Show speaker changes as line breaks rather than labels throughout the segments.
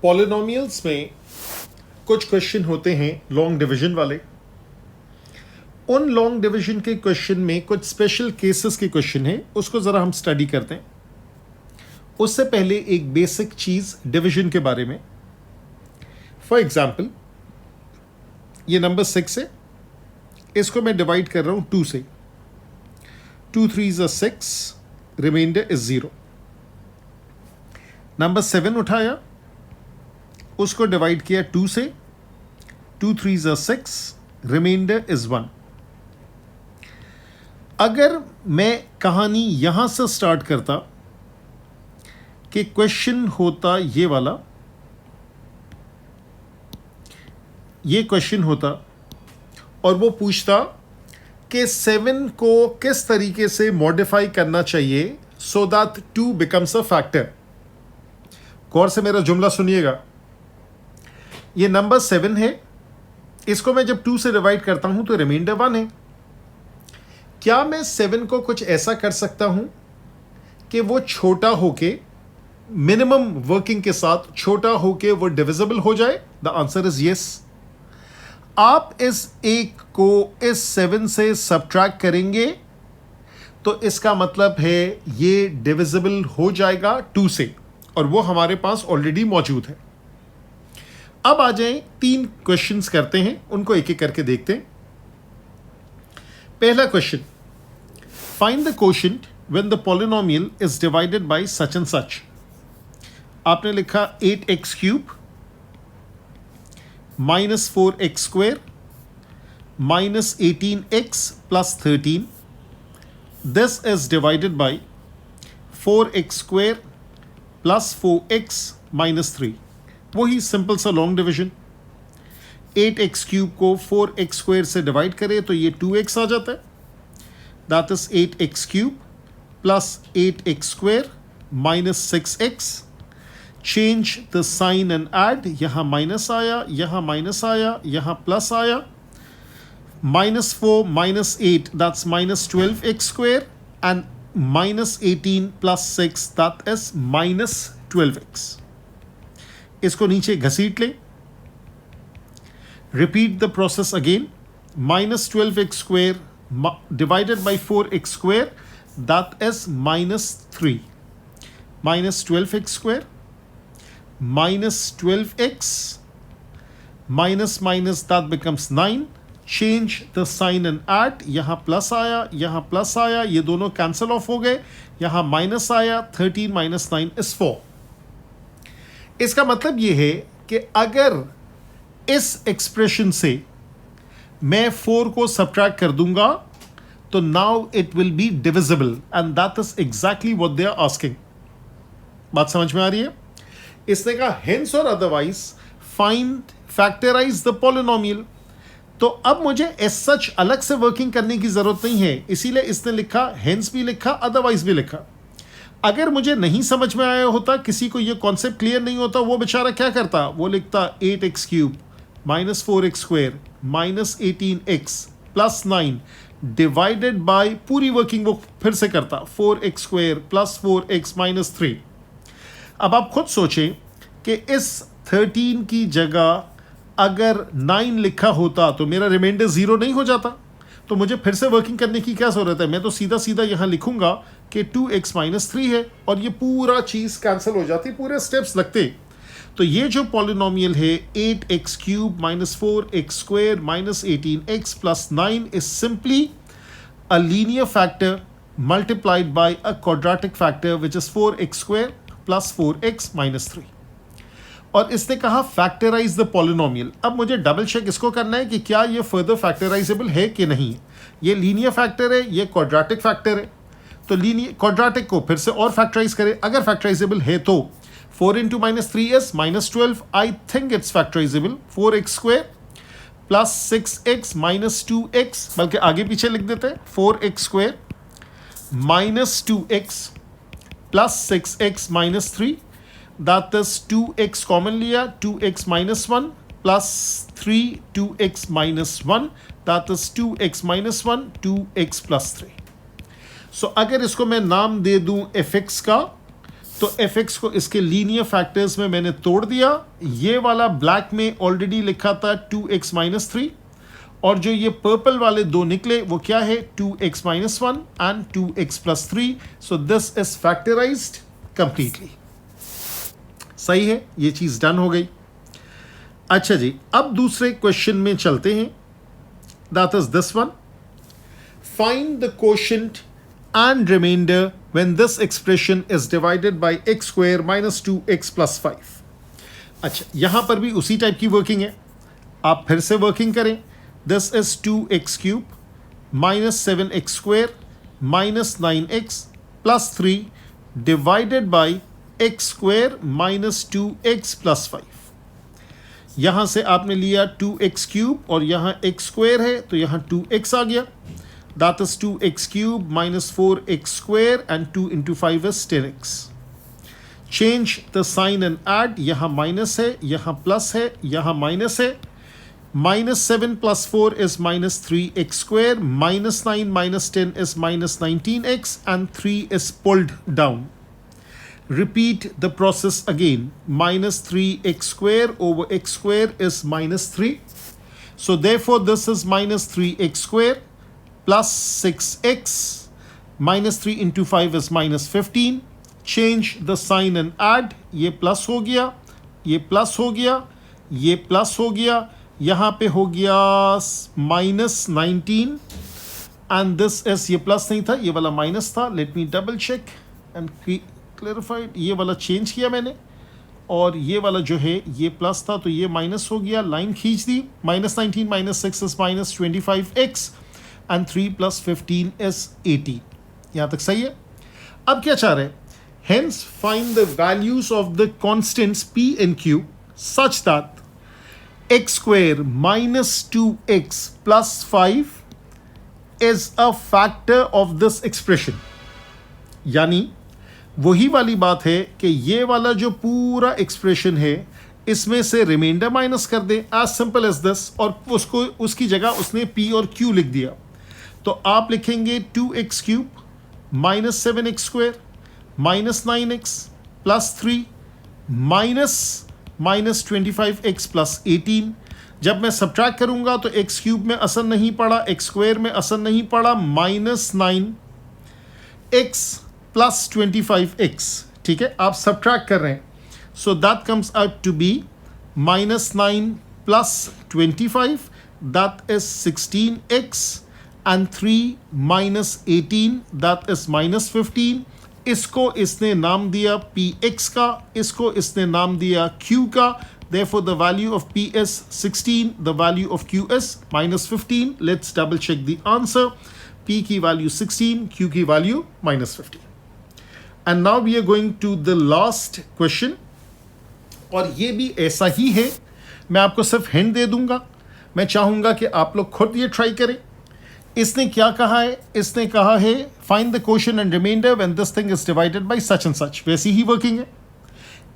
Polynomials में कुछ question होते हैं लॉन्ग डिवीजन वाले। उन लॉन्ग डिवीजन के क्वेश्चन में कुछ स्पेशल केसेस के क्वेश्चन हैं, उसको ज़रा हम स्टडी करते हैं। उससे पहले एक बेसिक चीज़ डिवीजन के बारे में। फॉर एग्जाम्पल, ये नंबर 6 है, इसको मैं डिवाइड कर रहा हूँ 2 से। 2 3 6, रिमाइंडर इज 0। नंबर 7 उठाया, उसको डिवाइड किया 2 से। 2 3 6, रिमाइंडर इज 1। अगर मैं कहानी यहां से स्टार्ट करता कि क्वेश्चन होता ये वाला, ये क्वेश्चन होता और वो पूछता कि 7 को किस तरीके से मॉडिफाई करना चाहिए so that 2 becomes a factor. गौर से मेरा जुमला सुनिएगा। ये नंबर 7 है, इसको मैं जब 2 से डिवाइड करता हूं तो रिमाइंडर 1 है। क्या मैं 7 को कुछ ऐसा कर सकता हूं कि वो छोटा होके मिनिमम वर्किंग के साथ छोटा होके वो डिविजिबल हो जाए? The answer is yes. आप इस 1 को इस 7 से सब्ट्रैक्ट करेंगे तो इसका मतलब है ये डिविजिबल हो जाएगा 2 से, और वो हमारे पास ऑलरेडी मौजूद है। अब आ जाएं, 3 क्वेश्चंस करते हैं, उनको एक एक करके देखते हैं। पहला question, find the quotient when the polynomial is divided by such and सच। आपने लिखा 8x³ -4x² -18x + 13। This is divided by 4x² + 4x - 3। वही सिंपल सा लॉन्ग डिवीजन। 8x³ को 4x² से डिवाइड करें तो ये 2x आ जाता है। That is 8x³ + 8x² - 6x। Change the sign and add. यहाँ माइनस आया, यहाँ माइनस आया, यहाँ प्लस आया। -4 - 8, that's -12x² and -18 + 6, that is -12x। इसको नीचे घसीट लें। Repeat the process again. -12x² divided by 4x², that is -3। -12x² -12x minus that becomes 9. Change the sign and add. यहाँ प्लस आया, यहाँ प्लस आया, ये दोनों कैंसिल ऑफ हो गए। यहाँ माइनस आया, 13 - 9 is 4। इसका मतलब ये है कि अगर इस एक्सप्रेशन से मैं 4 को सब्ट्रैक्ट कर दूंगा तो now it will be divisible, and that is exactly what they are asking. बात समझ में आ रही है? इसने कहा hence or otherwise find factorise the polynomial. तो अब मुझे एज सच अलग से वर्किंग करने की जरूरत नहीं है, इसीलिए इसने लिखा हेंस भी लिखा, अदरवाइज भी लिखा। अगर मुझे नहीं समझ में आया होता, किसी को ये कॉन्सेप्ट क्लियर नहीं होता, वो बेचारा क्या करता? वो लिखता 8x³ -4x² -18x + 9 divided by, पूरी वर्किंग वो फिर से करता 4x² + 4x - 3। अब आप खुद सोचें कि इस 13 की जगह अगर 9 लिखा होता तो मेरा रिमाइंडर 0 नहीं हो जाता? तो मुझे फिर से वर्किंग करने की क्या ज़रूरत है? मैं तो सीधा सीधा यहाँ लिखूंगा कि 2x - 3 है और ये पूरा चीज़ कैंसिल हो जाती, पूरे स्टेप्स लगते। तो ये जो पॉलिनोमियल है 8x³ -4x² -18x + 9 is simply a linear factor multiplied by a quadratic factor which is 4x² + 4x - 3। और इसने कहा फैक्टराइज द पॉलिनोमियल। अब मुझे डबल चेक इसको करना है कि क्या ये फर्दर फैक्टराइजेबल है कि नहीं। ये लीनियर फैक्टर है, ये क्वाड्रेटिक फैक्टर है। तो लीनियर क्वाड्रेटिक को फिर से और फैक्टराइज करें। अगर फैक्टराइजेबल है तो 4 × -3 is -12। I think it's factorisable. 4x² + 6x - 2x, बल्कि आगे पीछे लिख देते हैं। 4x² -2x + 6x - 3, that is 2x common लिया, 2x - 1 + 3 2x - 1, that is 2x - 1 2x + 3। सो अगर इसको मैं नाम दे दूं fx का तो fx को इसके लीनियर फैक्टर्स में मैंने तोड़ दिया। ये वाला ब्लैक में ऑलरेडी लिखा था 2x माइनस 3, और जो ये पर्पल वाले दो निकले वो क्या है 2x minus 1 and 2x plus 3। So this is factorised completely. सही है, ये चीज डन हो गई। अच्छा जी, अब दूसरे क्वेश्चन में चलते हैं। That is this one, find the quotient and remainder when this expression is divided by x square minus 2x plus 5। अच्छा, यहां पर भी उसी टाइप की वर्किंग है, आप फिर से वर्किंग करें। This is 2x cube minus 7x square minus 9x plus 3 divided by x square minus 2x plus 5। यहां से आपने लिया 2x क्यूब और यहां x स्क्वेयर है तो यहां 2x आ गया। That is 2x cube minus 4x square and 2 into 5 is 10x. Change the sign and add. यहाँ minus है, यहाँ plus है, यहाँ minus है। Minus 7 plus 4 is minus 3x square. Minus 9 minus 10 is minus 19x and 3 is pulled down. Repeat the process again. Minus 3x square over x square is minus 3. So therefore this is minus 3x square. Plus 6x minus 3 into 5 is minus 15. Change the sign and add. ये plus हो गया, ये plus हो गया, ये plus हो गया, यहाँ पे हो गया minus 19 and this is, ये प्लस नहीं था, ये वाला माइनस था। Let me double check and clarify। ये वाला चेंज किया मैंने और ये वाला जो है ये प्लस था तो ये माइनस हो गया, लाइन खींच दी। minus 19 minus 6 is minus 25x and 3 plus 15 is 80। यहां तक सही है। अब क्या चाह रहे हैं, hence find the values of the constants p and q such that x square minus 2x plus 5 is a factor of this expression। यानी वही वाली बात है कि ये वाला जो पूरा एक्सप्रेशन है इसमें से रिमाइंडर माइनस कर दे, एज सिंपल एज दिस, और उसको उसकी जगह उसने p और q लिख दिया। तो आप लिखेंगे 2x cube minus 7x square minus 9x plus 3 minus 25x plus 18। जब मैं सब्ट्रैक्ट करूंगा तो x क्यूब में असर नहीं पड़ा, x स्क्वेयर में असर नहीं पड़ा, माइनस 9x प्लस 25x। ठीक है, आप सब्ट्रैक्ट कर रहे हैं। So that comes out to be minus 9 plus 25, that is 16x and 3 minus 18 that is minus 15। इसको इसने नाम दिया px का, इसको इसने नाम दिया q का। Therefore the value of p is 16, the value of q is minus 15। Let's double check the answer। p की value 16, q की value minus 15। And now we are going to the last question, और ये भी ऐसा ही है। मैं आपको सिर्फ हिंट दे दूंगा, मैं चाहूंगा कि आप लोग खुद ये ट्राई करें। इसने क्या कहा है, इसने कहा है find the quotient and remainder when this thing is divided by such and such. वैसी ही वर्किंग है।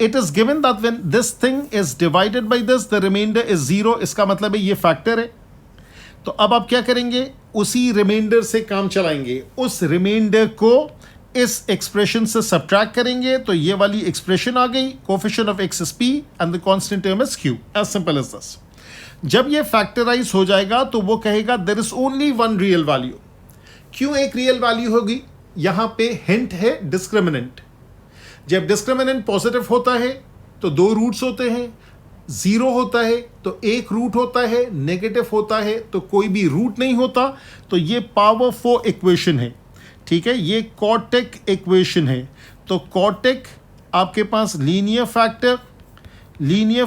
It is given that when this thing is divided by this the remainder is 0। इसका मतलब है ये फैक्टर है। तो अब आप क्या करेंगे, उसी रिमाइंडर से काम चलाएंगे, उस रिमाइंडर को इस एक्सप्रेशन से सब्ट्रैक्ट करेंगे तो ये वाली एक्सप्रेशन आ गई। Coefficient of x is p and the constant term is q। As simple as this. जब ये फैक्टराइज हो जाएगा तो वो कहेगा there is only one real value. क्यों एक रियल वैल्यू होगी, यहां पे हिंट है डिस्क्रिमिनेंट। जब डिस्क्रिमिनेंट पॉजिटिव होता है तो दो रूट्स होते हैं, जीरो होता है तो एक रूट होता है, नेगेटिव होता है तो कोई भी रूट नहीं होता। तो ये पावर 4 इक्वेशन है। ठीक है, ये क्वाड्रेटिक इक्वेशन है। तो क्वाड्रेटिक आपके पास लीनियर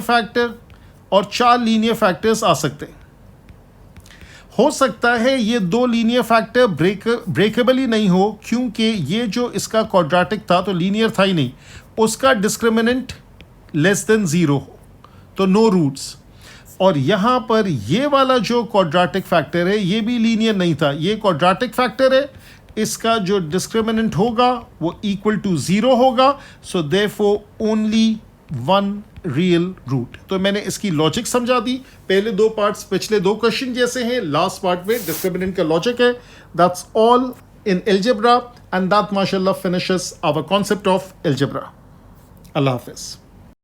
फैक्टर और 4 लीनियर फैक्टर्स आ सकते हैं। हो सकता है ये 2 लीनियर फैक्टर ब्रेकेबल ही नहीं हो, क्योंकि ये जो इसका क्वाड्रेटिक था तो लीनियर था ही नहीं, उसका डिस्क्रिमिनेंट लेस देन 0 हो तो नो रूट्स। और यहाँ पर ये वाला जो क्वाड्रेटिक फैक्टर है ये भी लीनियर नहीं था, ये क्वाड्रेटिक फैक्टर है, इसका जो डिस्क्रिमिनेंट होगा वो इक्वल टू 0 होगा। So therefore only one real root. तो मैंने इसकी लॉजिक समझा दी। पहले 2 पार्ट्स पिछले 2 क्वेश्चन जैसे हैं, लास्ट पार्ट में डिस्क्रिमिनेंट का लॉजिक है। That's all in algebra and that माशाल्लाह finishes our concept of algebra. अल्लाह हाफिज़।